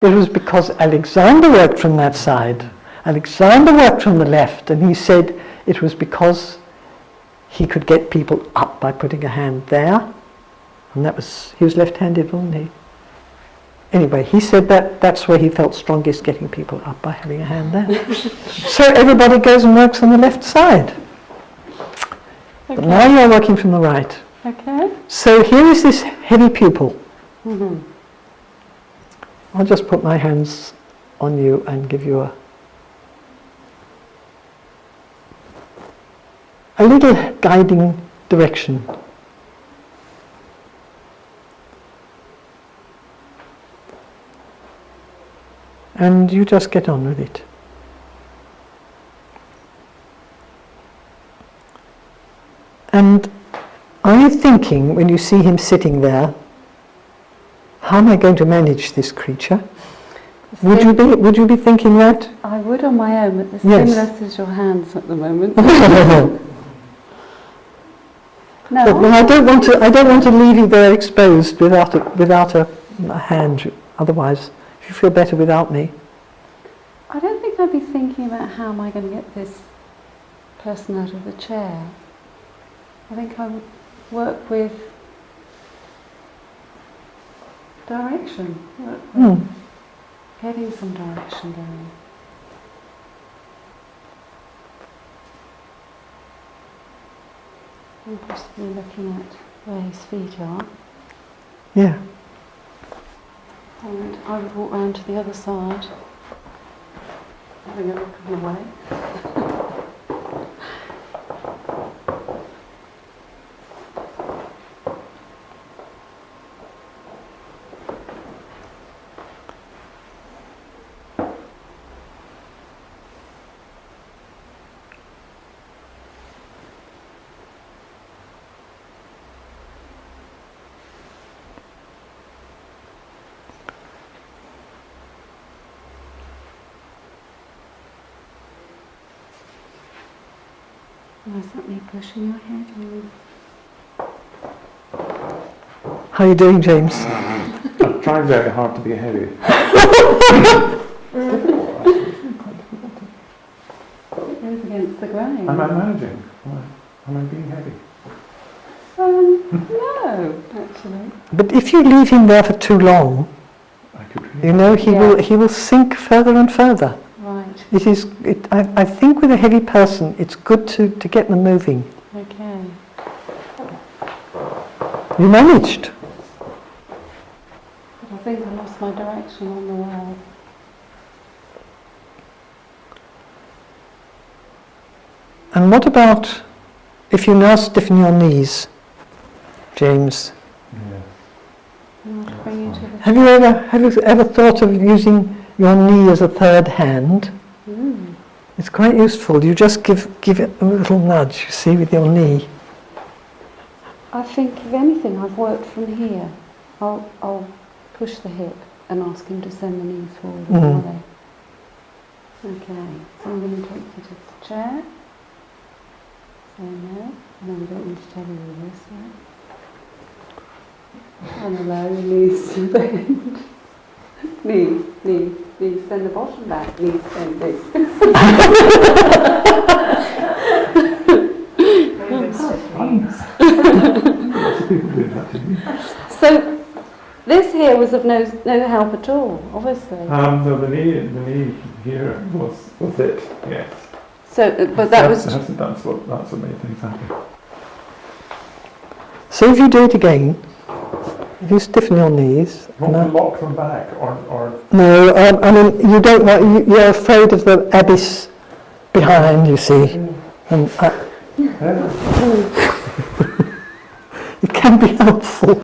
It was because Alexander worked from that side. Alexander worked from the left, and he said it was because he could get people up by putting a hand there. And he was left-handed, wasn't he? Anyway, he said that's where he felt strongest, getting people up by having a hand there. So everybody goes and works on the left side. Okay. But now you're working from the right. Okay. So here is this heavy pupil. Mm-hmm. I'll just put my hands on you and give you a little guiding direction. And you just get on with it. And are you thinking, when you see him sitting there, how am I going to manage this creature? Would you be thinking that? I would on my own, but the Yes. stimulus is your hands at the moment. No. But I don't want to leave you there exposed without a hand. Otherwise, if you feel better without me. I don't think I'd be thinking about how am I going to get this person out of the chair. I think I would work with direction, work with getting some direction going. I'm possibly looking at where his feet are. Yeah. And I would walk round to the other side, having a look on the way. Is that me pushing your head? How are you doing, James? I'm trying very hard to be heavy. It goes against the grain. Am I managing? Am I being heavy? No, actually. But if you leave him there for too long, I could you know, he will sink further and further. Right. I think with a heavy person, it's good to get them moving. Okay. You managed. But I think I lost my direction on the way. And what about if you now stiffen your knees, James? Yeah. Bring you to the Have you ever thought of using your knee as a third hand? It's quite useful. You just give it a little nudge, you see, with your knee. I think, if anything, I've worked from here. I'll push the hip and ask him to send the knees forward. Okay, so I'm going to take you to the chair. So no, and I'm going to tell you this way. And allow your knees to bend. Knees, send the bottom back, knees bend this. So, this here was of no help at all, obviously. No, the knee here was it, yes. So, but that was... That's what made things happen. So if you do it again, if you stiffen your knees... Lock them back, or... No, I mean, you don't want... You're afraid of the abyss behind, you see. And it can be helpful.